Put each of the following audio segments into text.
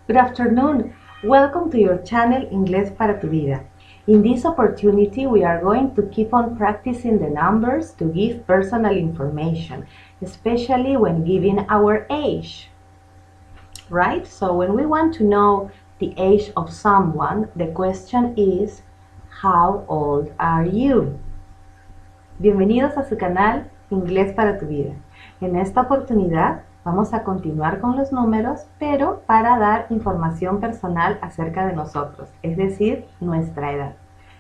Good afternoon. Welcome to your channel Inglés para tu vida. In this opportunity, we are going to keep on practicing the numbers to give personal information, especially when giving our age. Right? So when we want to know the age of someone, the question is, how old are you? Bienvenidos a su canal Inglés para tu vida. En esta oportunidad vamos a continuar con los números, pero para dar información personal acerca de nosotros, es decir, nuestra edad.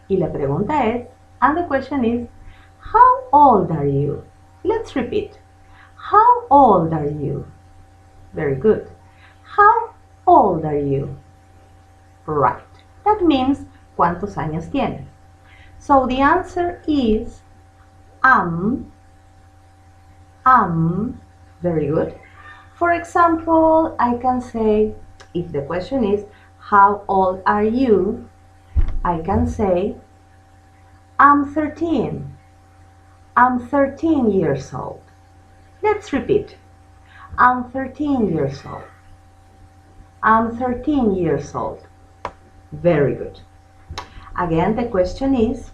Y la pregunta es, and the question is, how old are you? Let's repeat. How old are you? Very good. How old are you? Right. That means, ¿cuántos años tienes? So the answer is, very good. For example, I can say, if the question is, how old are you? I can say, I'm 13. I'm 13 years old. Let's repeat. I'm 13 years old. I'm 13 years old. Very good. Again, the question is,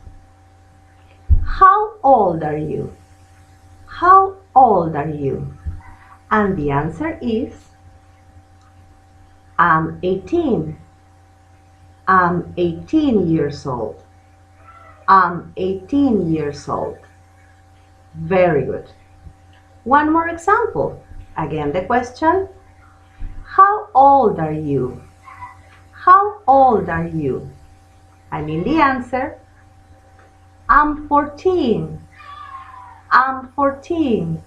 how old are you? How old are you? And the answer is, I'm 18. I'm 18 years old. I'm 18 years old. Very good. One more example. Again, the question, how old are you? How old are you? And in the answer, I'm 14. I'm 14.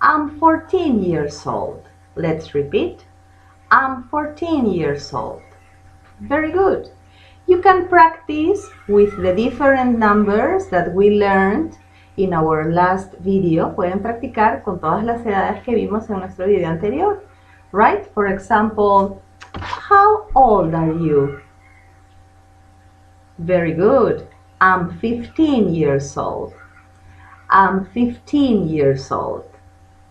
I'm 14 years old. Let's repeat. I'm 14 years old. Very good. You can practice with the different numbers that we learned in our last video. Pueden practicar con todas las edades que vimos en nuestro video anterior. Right? For example, how old are you? Very good. I'm 15 years old. I'm 15 years old.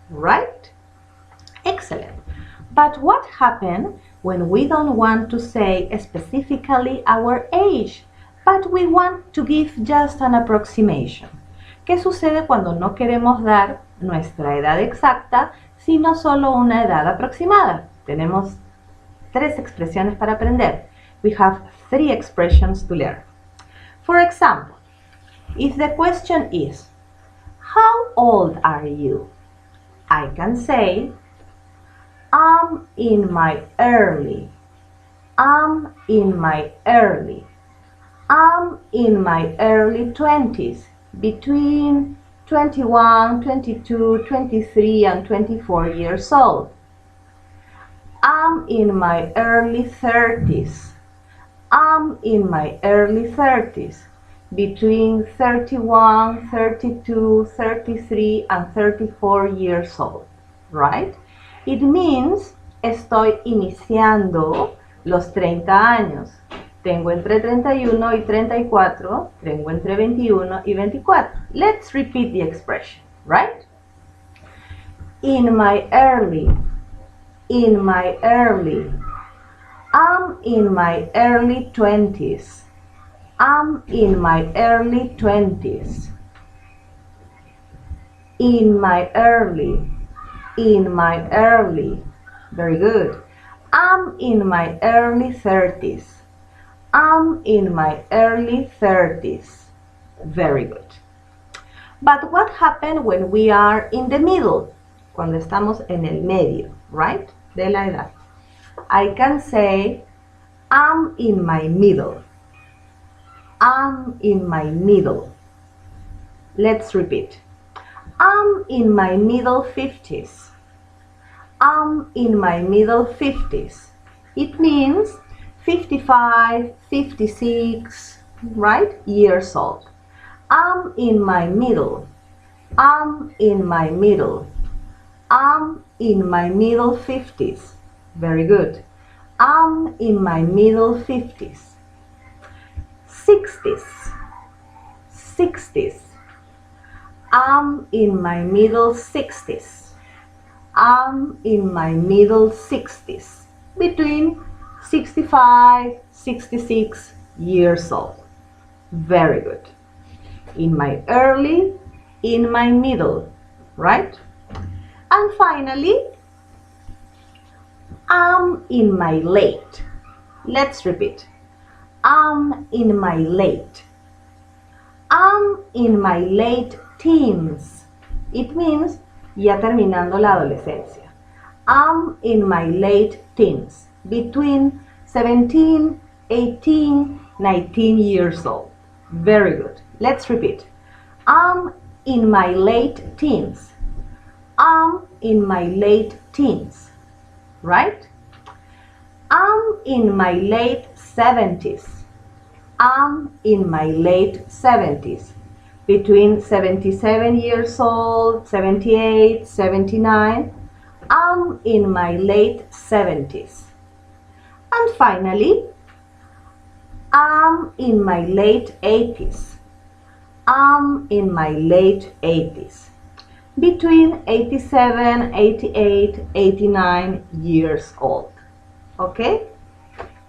Right? Excellent. But what happens when we don't want to say specifically our age, but we want to give just an approximation? ¿Qué sucede cuando no queremos dar nuestra edad exacta, sino solo una edad aproximada? Tenemos tres expresiones para aprender. We have three expressions to learn. For example, if the question is, how old are you? I can say, I'm in my early. I'm in my early 20s, between 21, 22, 23, and 24 years old. I'm in my early 30s. I'm in my early 30s, between 31, 32, 33, and 34 years old, right? It means estoy iniciando los 30 años. Tengo entre 31 y 34, tengo entre 21 y 24. Let's repeat the expression, right? In my early, I'm in my early 20s. I'm in my early 20s. In my early. Very good. I'm in my early 30s. I'm in my early 30s. Very good. But what happens when we are in the middle? Cuando estamos en el medio, right? De la edad. I can say, I'm in my middle. I'm in my middle. Let's repeat. I'm in my middle 50s. I'm in my middle 50s. It means 55, 56, right? Years old. I'm in my middle. I'm in my middle. I'm in my middle 50s. Very good. I'm in my middle 50s. 60s. I'm in my middle 60s. I'm in my middle 60s. between 65, 66 years old. Very good. In my early, in my middle, right? And finally, I'm in my late. Let's repeat. I'm in my late. I'm in my late teens. It means ya terminando la adolescencia. I'm in my late teens, between 17, 18, 19 years old. Very good. Let's repeat. I'm in my late teens. I'm in my late teens. Right? I'm in my late 70s. I'm in my late 70s. Between 77 years old, 78, 79. I'm in my late 70s. And finally, I'm in my late 80s. I'm in my late 80s. Between 87, 88, 89 years old. Okay?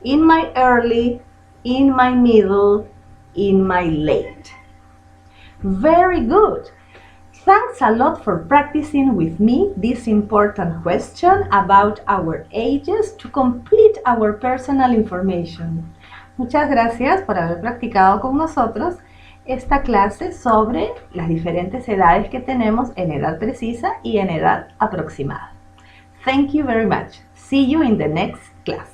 In my early, in my middle, in my late. Very good. Thanks a lot for practicing with me this important question about our ages to complete our personal information. Muchas gracias por haber practicado con nosotros esta clase sobre las diferentes edades que tenemos en edad precisa y en edad aproximada. Thank you very much. See you in the next class.